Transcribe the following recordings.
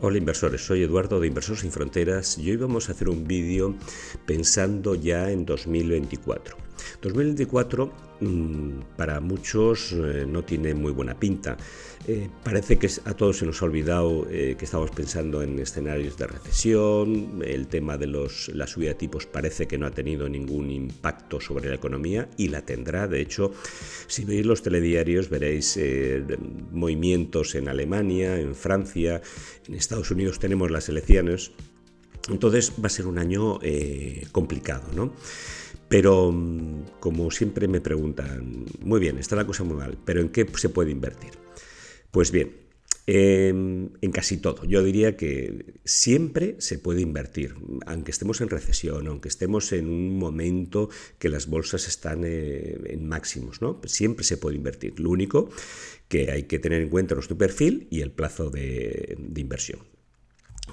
Hola inversores, soy Eduardo de Inversores Sin Fronteras y hoy vamos a hacer un vídeo pensando ya en 2024. 2024 para muchos no tiene muy buena pinta. Parece que a todos se nos ha olvidado que estamos pensando en escenarios de recesión. El tema de la subida de tipos parece que no ha tenido ningún impacto sobre la economía y la tendrá. De hecho, si veis los telediarios veréis movimientos en Alemania, en Francia, en Estados Unidos tenemos las elecciones. Entonces va a ser un año complicado, ¿no? Pero como siempre me preguntan, muy bien, está la cosa muy mal, pero ¿en qué se puede invertir? Pues bien, en casi todo. Yo diría que siempre se puede invertir, aunque estemos en recesión, aunque estemos en un momento que las bolsas están en máximos, ¿no? Siempre se puede invertir. Lo único que hay que tener en cuenta es nuestro perfil y el plazo de inversión.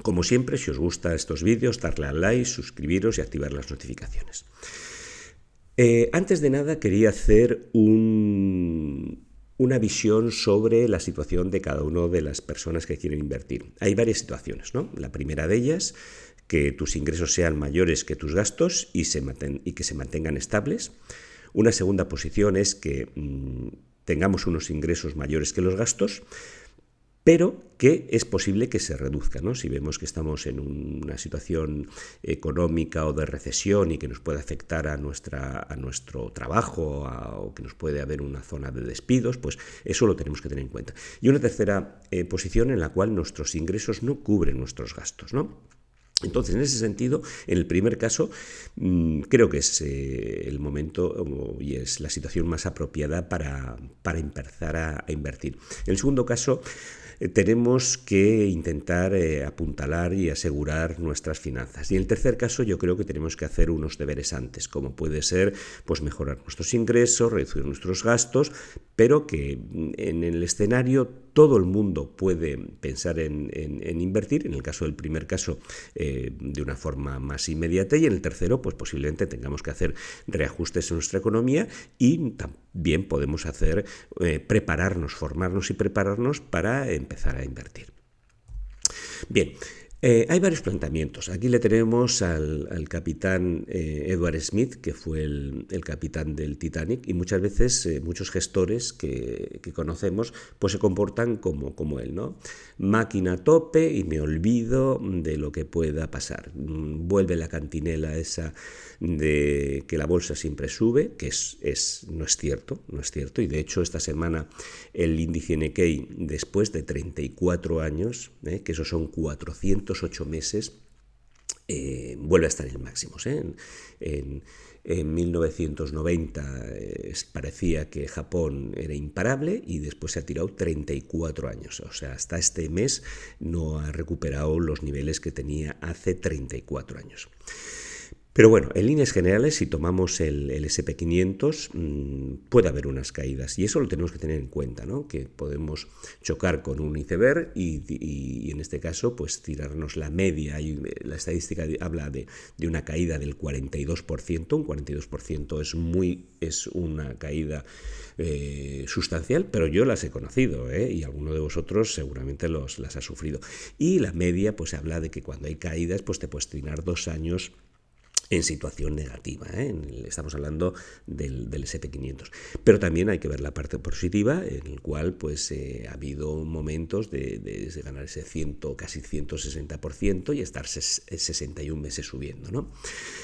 Como siempre, si os gustan estos vídeos, darle al like, suscribiros y activar las notificaciones. Antes de nada quería hacer una visión sobre la situación de cada una de las personas que quieren invertir. Hay varias situaciones, ¿no? La primera de ellas, que tus ingresos sean mayores que tus gastos y que se mantengan estables. Una segunda posición es que tengamos unos ingresos mayores que los gastos, pero que es posible que se reduzca, ¿no? Si vemos que estamos en una situación económica o de recesión y que nos puede afectar a nuestro trabajo o que nos puede haber una zona de despidos, pues eso lo tenemos que tener en cuenta. Y una tercera posición en la cual nuestros ingresos no cubren nuestros gastos, ¿no? Entonces, en ese sentido, en el primer caso, creo que es el momento y es la situación más apropiada para empezar a invertir. En el segundo caso, tenemos que intentar apuntalar y asegurar nuestras finanzas. Y en el tercer caso, yo creo que tenemos que hacer unos deberes antes, como puede ser pues mejorar nuestros ingresos, reducir nuestros gastos, pero que en el escenario todo el mundo puede pensar en invertir. En el caso del primer caso, de una forma más inmediata, y en el tercero, pues posiblemente tengamos que hacer reajustes en nuestra economía y también podemos hacer formarnos y prepararnos para empezar a invertir. Bien. Hay varios planteamientos. Aquí le tenemos al capitán Edward Smith, que fue el capitán del Titanic, y muchas veces muchos gestores que conocemos pues se comportan como él, ¿no? Máquina a tope y me olvido de lo que pueda pasar. Vuelve la cantinela esa de que la bolsa siempre sube, que no es cierto, y de hecho esta semana el índice Nikkei, después de 34 años, que esos son 408 meses, vuelve a estar en máximos. En 1990 parecía que Japón era imparable y después se ha tirado 34 años. O sea, hasta este mes no ha recuperado los niveles que tenía hace 34 años. Pero bueno, en líneas generales, si tomamos el S&P 500, puede haber unas caídas y eso lo tenemos que tener en cuenta, ¿no? Que podemos chocar con un iceberg y en este caso, pues tirarnos la media. La estadística habla de una caída del 42%. Un 42% es una caída sustancial, pero yo las he conocido, y alguno de vosotros seguramente las ha sufrido. Y la media, pues habla de que cuando hay caídas, pues te puedes tirar 2 años en situación negativa, Estamos hablando del S&P 500. Pero también hay que ver la parte positiva, en el cual pues ha habido momentos de ganar ese casi 160% y estar 61 meses subiendo, ¿no?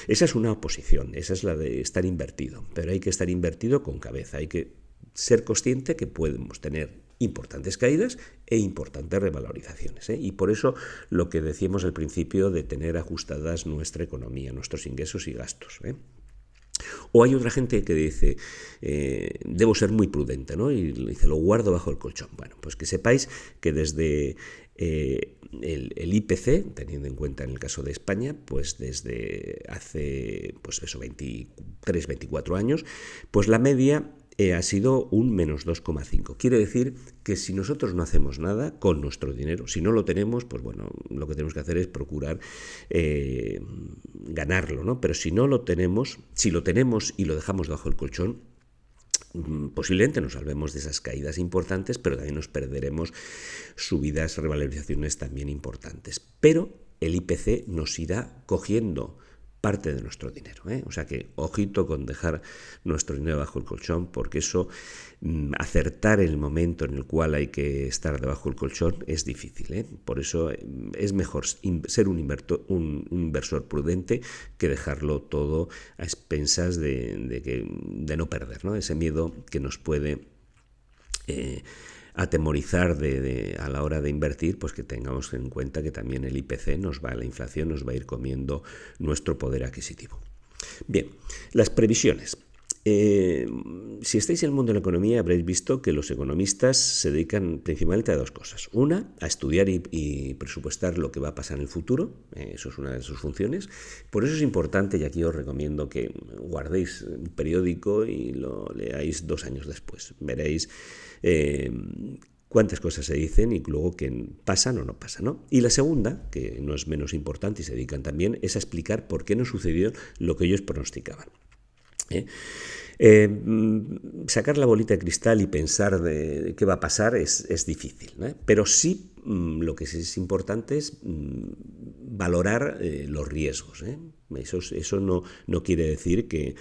Esa es una posición, esa es la de estar invertido, pero hay que estar invertido con cabeza, hay que ser consciente que podemos tener importantes caídas e importantes revalorizaciones, y por eso lo que decíamos al principio de tener ajustadas nuestra economía, nuestros ingresos y gastos. O hay otra gente que dice, debo ser muy prudente, ¿no? Y dice, lo guardo bajo el colchón. Bueno, pues que sepáis que desde el IPC, teniendo en cuenta en el caso de España, pues desde hace 23, 24 años, pues la media ha sido un menos 2,5. Quiere decir que si nosotros no hacemos nada con nuestro dinero, si no lo tenemos, pues bueno, lo que tenemos que hacer es procurar ganarlo, ¿no? Pero si no lo tenemos, si lo tenemos y lo dejamos bajo el colchón, Posiblemente nos salvemos de esas caídas importantes, pero también nos perderemos subidas, revalorizaciones también importantes. Pero el IPC nos irá cogiendo parte de nuestro dinero, ¿eh? O sea que ojito con dejar nuestro dinero bajo el colchón, porque eso, acertar el momento en el cual hay que estar debajo del colchón es difícil, ¿eh? Por eso es mejor ser un inversor prudente que dejarlo todo a expensas de no perder, ¿no? Ese miedo que nos puede atemorizar a la hora de invertir, pues que tengamos en cuenta que también el IPC la inflación nos va a ir comiendo nuestro poder adquisitivo. Bien, las previsiones. Si estáis en el mundo de la economía habréis visto que los economistas se dedican principalmente a dos cosas. Una, a estudiar y presupuestar lo que va a pasar en el futuro. Eso es una de sus funciones. Por eso es importante, y aquí os recomiendo que guardéis un periódico y lo leáis 2 años después. Veréis cuántas cosas se dicen y luego qué pasan o no pasan, ¿no? Y la segunda, que no es menos importante y se dedican también, es a explicar por qué no sucedió lo que ellos pronosticaban. Sacar la bolita de cristal y pensar de qué va a pasar es difícil, ¿no? Pero sí lo que sí es importante es valorar los riesgos, ¿eh? Eso no quiere decir que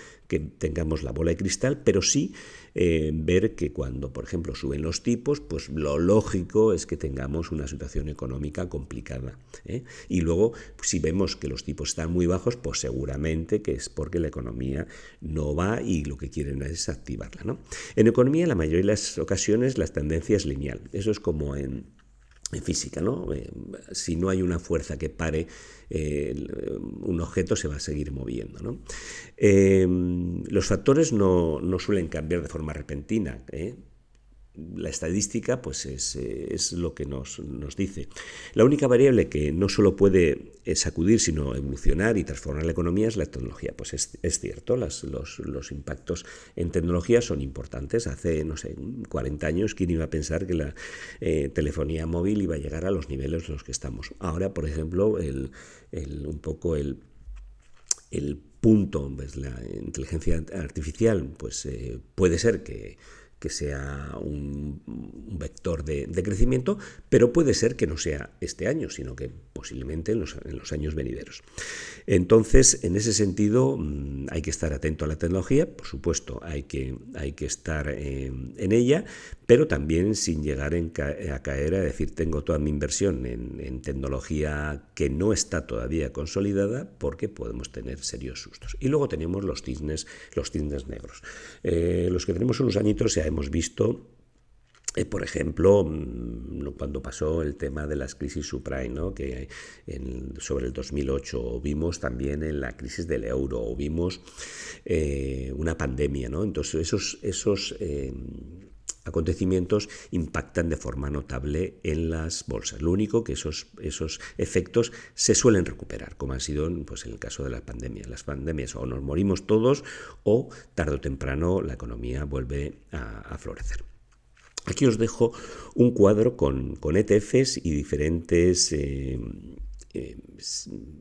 tengamos la bola de cristal, pero sí ver que cuando, por ejemplo, suben los tipos, pues lo lógico es que tengamos una situación económica complicada, ¿eh? Y luego, si vemos que los tipos están muy bajos, pues seguramente que es porque la economía no va y lo que quieren es activarla, ¿no? En economía, en la mayoría de las ocasiones, la tendencia es lineal. Eso es como en física, ¿no? Si no hay una fuerza que pare un objeto, se va a seguir moviendo, ¿no? Los factores no suelen cambiar de forma repentina, ¿eh? La estadística pues es lo que nos dice. La única variable que no solo puede sacudir, sino evolucionar y transformar la economía es la tecnología. Pues es cierto, los impactos en tecnología son importantes. Hace, no sé, 40 años, ¿quién iba a pensar que la telefonía móvil iba a llegar a los niveles en los que estamos? Ahora, por ejemplo, un poco el punto, pues la inteligencia artificial, pues puede ser que sea un vector de crecimiento, pero puede ser que no sea este año, sino que posiblemente en los años venideros. Entonces, en ese sentido, hay que estar atento a la tecnología, por supuesto, hay que estar en ella, pero también sin llegar a caer a decir tengo toda mi inversión en tecnología que no está todavía consolidada, porque podemos tener serios sustos. Y luego tenemos los cisnes negros. Los que tenemos unos añitos ya hemos visto, por ejemplo, cuando pasó el tema de las crisis subprime, ¿no? Que sobre el 2008, o vimos también en la crisis del euro, o vimos una pandemia, ¿no? Entonces esos acontecimientos impactan de forma notable en las bolsas. Lo único que esos efectos se suelen recuperar, como han sido pues, en el caso de la pandemia. Las pandemias o nos morimos todos o tarde o temprano la economía vuelve a florecer. Aquí os dejo un cuadro con ETFs y diferentes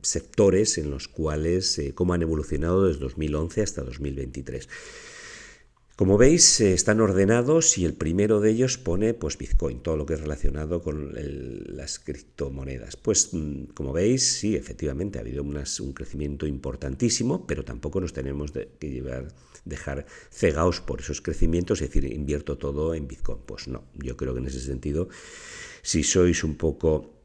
sectores en los cuales cómo han evolucionado desde 2011 hasta 2023. Como veis, están ordenados y el primero de ellos pone pues Bitcoin, todo lo que es relacionado con las criptomonedas. Pues como veis, sí, efectivamente ha habido un crecimiento importantísimo, pero tampoco nos tenemos que dejar cegados por esos crecimientos, es decir, invierto todo en Bitcoin. Pues no, yo creo que en ese sentido, si sois un poco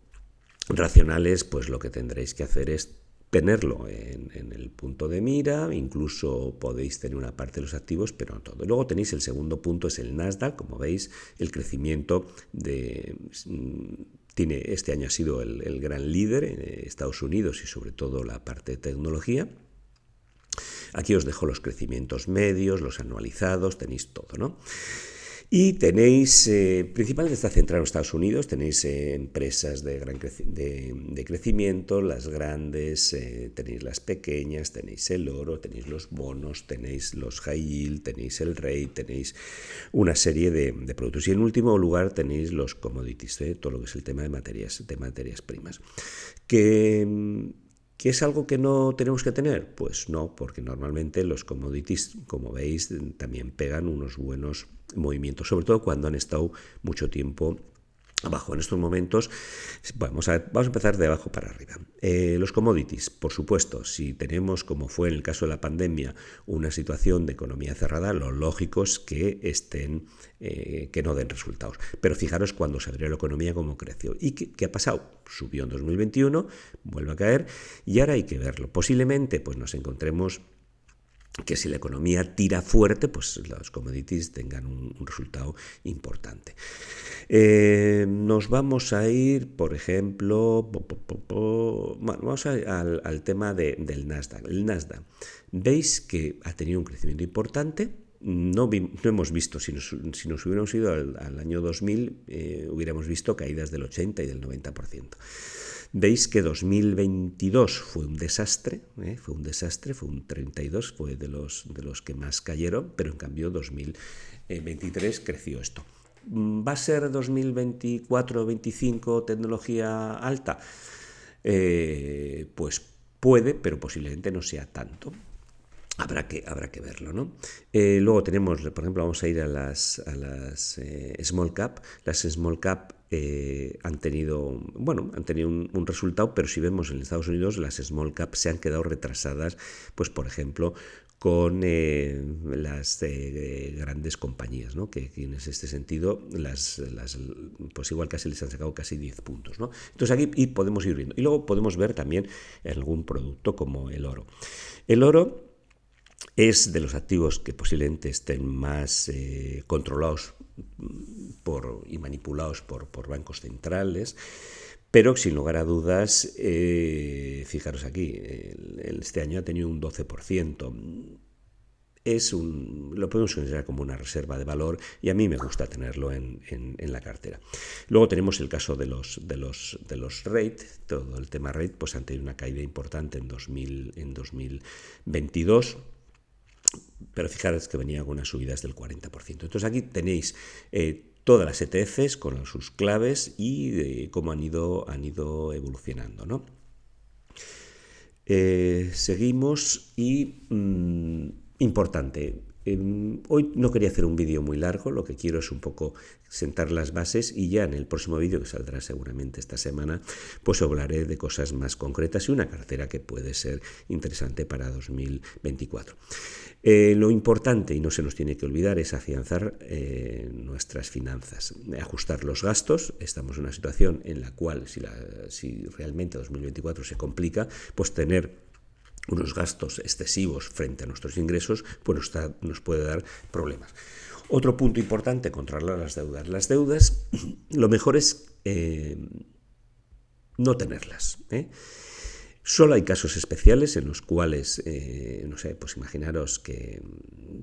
racionales, pues lo que tendréis que hacer es tenerlo en el punto de mira, incluso podéis tener una parte de los activos, pero no todo. Luego tenéis el segundo punto, es el Nasdaq, como veis, el crecimiento este año ha sido el gran líder en Estados Unidos y sobre todo la parte de tecnología. Aquí os dejo los crecimientos medios, los anualizados, tenéis todo, ¿no? Y tenéis, principalmente está centrado en Estados Unidos, tenéis empresas de crecimiento, las grandes, tenéis las pequeñas, tenéis el oro, tenéis los bonos, tenéis los high yield, tenéis el rate, tenéis una serie de productos. Y en último lugar tenéis los commodities, todo lo que es el tema de materias primas. Que ¿Qué es algo que no tenemos que tener? Pues no, porque normalmente los commodities, como veis, también pegan unos buenos movimientos, sobre todo cuando han estado mucho tiempo abajo. En estos momentos, vamos a empezar de abajo para arriba. Los commodities, por supuesto, si tenemos, como fue en el caso de la pandemia, una situación de economía cerrada, lo lógico es que que no den resultados. Pero fijaros cuando se abrió la economía, cómo creció. ¿Y qué ha pasado? Subió en 2021, vuelve a caer, y ahora hay que verlo. Posiblemente pues nos encontremos que si la economía tira fuerte, pues los commodities tengan un resultado importante. Nos vamos a ir, por ejemplo, bueno, vamos al tema del Nasdaq. El Nasdaq, veis que ha tenido un crecimiento importante. No hemos visto, si nos hubiéramos ido al año 2000, hubiéramos visto caídas del 80 y del 90%. Veis que 2022 fue un desastre, fue un 32, fue de los que más cayeron, pero en cambio 2023 creció esto. ¿Va a ser 2024-25 tecnología alta? Pues puede, pero posiblemente no sea tanto. Habrá que verlo, ¿no? Luego tenemos, por ejemplo, vamos a ir a las small cap. Las small cap han tenido un resultado, pero si vemos en Estados Unidos, las small cap se han quedado retrasadas, pues por ejemplo, con las grandes compañías, ¿no? Que en este sentido, pues igual casi les han sacado casi 10 puntos, ¿no? Entonces aquí podemos ir viendo. Y luego podemos ver también algún producto como el oro. El oro es de los activos que posiblemente estén más controlados y manipulados por bancos centrales, pero sin lugar a dudas, fijaros aquí, este año ha tenido un 12%. Lo podemos considerar como una reserva de valor y a mí me gusta tenerlo en la cartera. Luego tenemos el caso de los REIT, todo el tema REIT, pues han tenido una caída importante en 2022. Pero fijaros que venía con unas subidas del 40%. Entonces aquí tenéis todas las ETFs con sus claves y cómo han ido evolucionando, ¿no? Seguimos y importante. Hoy no quería hacer un vídeo muy largo, lo que quiero es un poco sentar las bases y ya en el próximo vídeo, que saldrá seguramente esta semana, pues hablaré de cosas más concretas y una cartera que puede ser interesante para 2024. Lo importante, y no se nos tiene que olvidar, es afianzar nuestras finanzas, ajustar los gastos. Estamos en una situación en la cual, si realmente 2024 se complica, pues tener unos gastos excesivos frente a nuestros ingresos, pues nos puede dar problemas. Otro punto importante, controlar las deudas. Las deudas, lo mejor es no tenerlas. Solo hay casos especiales en los cuales, no sé, pues imaginaros que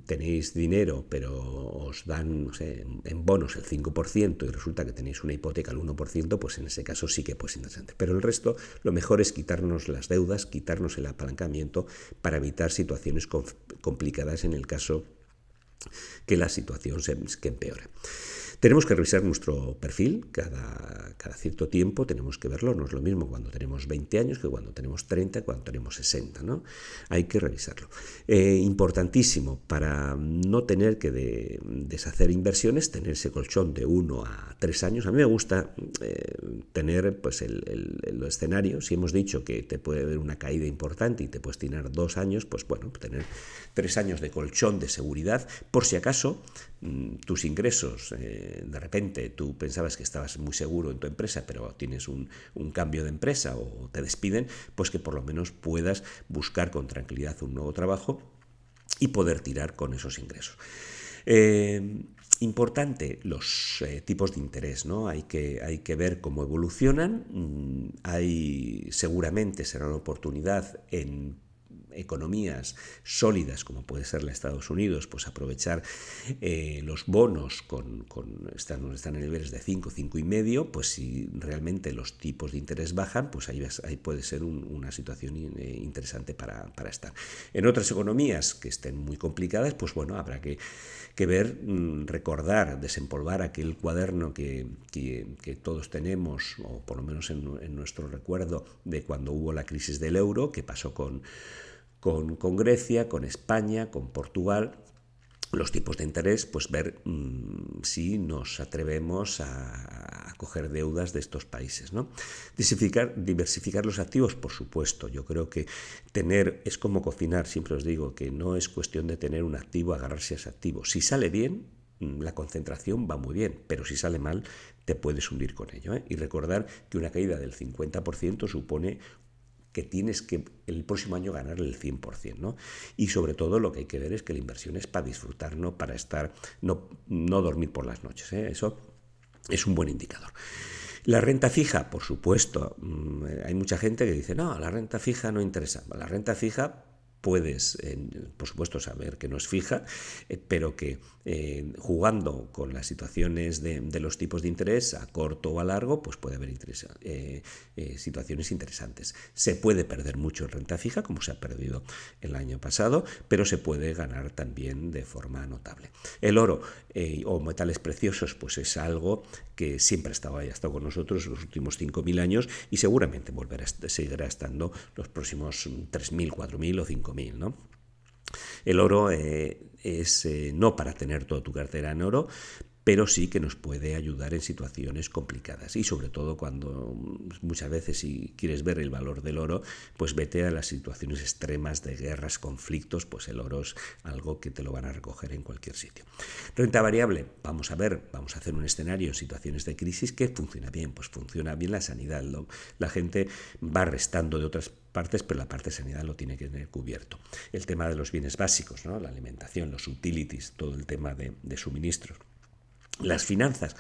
tenéis dinero, pero os dan, no sé, en bonos el 5% y resulta que tenéis una hipoteca al 1%, pues en ese caso sí que puede ser interesante. Pero el resto, lo mejor es quitarnos las deudas, quitarnos el apalancamiento para evitar situaciones complicadas en el caso que la situación que empeore. Tenemos que revisar nuestro perfil cada cierto tiempo, tenemos que verlo, no es lo mismo cuando tenemos 20 años que cuando tenemos 30, cuando tenemos 60, ¿no? Hay que revisarlo. Importantísimo, para no tener que deshacer inversiones, tener ese colchón de 1 a 3 años. A mí me gusta tener pues el escenario. Si hemos dicho que te puede haber una caída importante y te puedes tirar 2 años, pues bueno, tener 3 años de colchón de seguridad, por si acaso tus ingresos, de repente tú pensabas que estabas muy seguro en tu empresa, pero tienes un cambio de empresa o te despiden, pues que por lo menos puedas buscar con tranquilidad un nuevo trabajo y poder tirar con esos ingresos. Importante, los tipos de interés, ¿no? Hay que ver cómo evolucionan. Seguramente será una oportunidad en economías sólidas como puede ser la de Estados Unidos, pues aprovechar los bonos están en niveles de 5, 5,5, pues si realmente los tipos de interés bajan, pues ahí puede ser una situación interesante para estar. En otras economías que estén muy complicadas, pues bueno, habrá que ver, recordar, desempolvar aquel cuaderno que todos tenemos, o por lo menos en nuestro recuerdo, de cuando hubo la crisis del euro, que pasó con Grecia, con España, con Portugal. Los tipos de interés, pues ver si nos atrevemos a coger deudas de estos países, ¿no? Diversificar los activos, por supuesto. Yo creo que es como cocinar, siempre os digo que no es cuestión de tener un activo, agarrarse a ese activo. Si sale bien, la concentración va muy bien, pero si sale mal, te puedes hundir con ello, ¿eh? Y recordar que una caída del 50% supone que tienes que el próximo año ganar el 100%, ¿no? Y sobre todo lo que hay que ver es que la inversión es para disfrutar, no para no dormir por las noches, ¿eh? Eso es un buen indicador. La renta fija, por supuesto, hay mucha gente que dice, no, la renta fija no interesa. La renta fija puedes, por supuesto, saber que no es fija, pero que jugando con las situaciones de los tipos de interés a corto o a largo, pues puede haber situaciones interesantes. Se puede perder mucho en renta fija, como se ha perdido el año pasado, pero se puede ganar también de forma notable. El oro o metales preciosos, pues es algo que siempre ha estado con nosotros en los últimos 5.000 años y seguramente seguirá estando los próximos 3.000, 4.000 o 5.000, ¿no? El oro es no para tener toda tu cartera en oro, pero sí que nos puede ayudar en situaciones complicadas y sobre todo cuando muchas veces si quieres ver el valor del oro, pues vete a las situaciones extremas de guerras, conflictos, pues el oro es algo que te lo van a recoger en cualquier sitio. Renta variable, vamos a hacer un escenario en situaciones de crisis que funciona bien, pues funciona bien la sanidad, la gente va restando de otras partes, pero la parte de sanidad lo tiene que tener cubierto. El tema de los bienes básicos, ¿no? La alimentación, los utilities, todo el tema de suministros. Las finanzas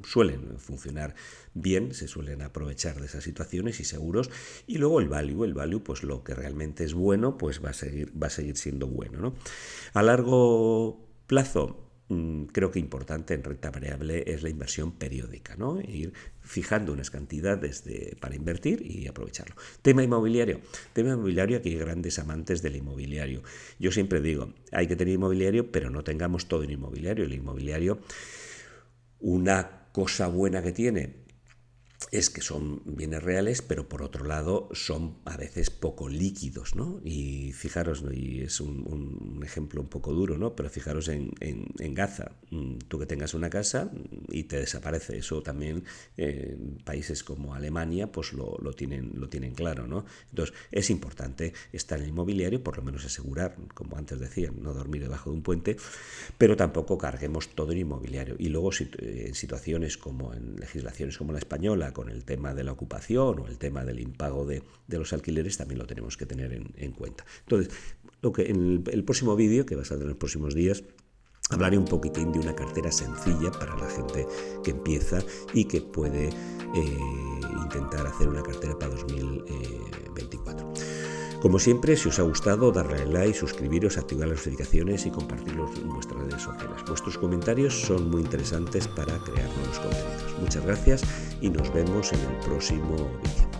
suelen funcionar bien, se suelen aprovechar de esas situaciones y seguros, y luego el value, pues lo que realmente es bueno, pues va a seguir siendo bueno, ¿no? A largo plazo, creo que importante en renta variable es la inversión periódica, ¿no? Ir fijando unas cantidades para invertir y aprovecharlo. Tema inmobiliario, aquí hay grandes amantes del inmobiliario. Yo siempre digo, hay que tener inmobiliario, pero no tengamos todo en inmobiliario. El inmobiliario, una cosa buena que tiene es que son bienes reales, pero por otro lado son a veces poco líquidos, ¿no? Y fijaros, ¿no? Y es un ejemplo un poco duro, ¿no? Pero fijaros en Gaza, tú que tengas una casa y te desaparece, eso también países como Alemania pues lo tienen claro, ¿no? Entonces es importante estar en el inmobiliario, por lo menos asegurar, como antes decía, no dormir debajo de un puente, pero tampoco carguemos todo en inmobiliario. Y luego en situaciones como en legislaciones como la española, con el tema de la ocupación o el tema del impago de los alquileres, también lo tenemos que tener en cuenta. Entonces, en el próximo vídeo, que va a salir en los próximos días, hablaré un poquitín de una cartera sencilla para la gente que empieza y que puede intentar hacer una cartera para 2024. Como siempre, si os ha gustado, darle like, suscribiros, activar las notificaciones y compartirlo en vuestras redes sociales. Vuestros comentarios son muy interesantes para crear nuevos contenidos. Muchas gracias y nos vemos en el próximo vídeo.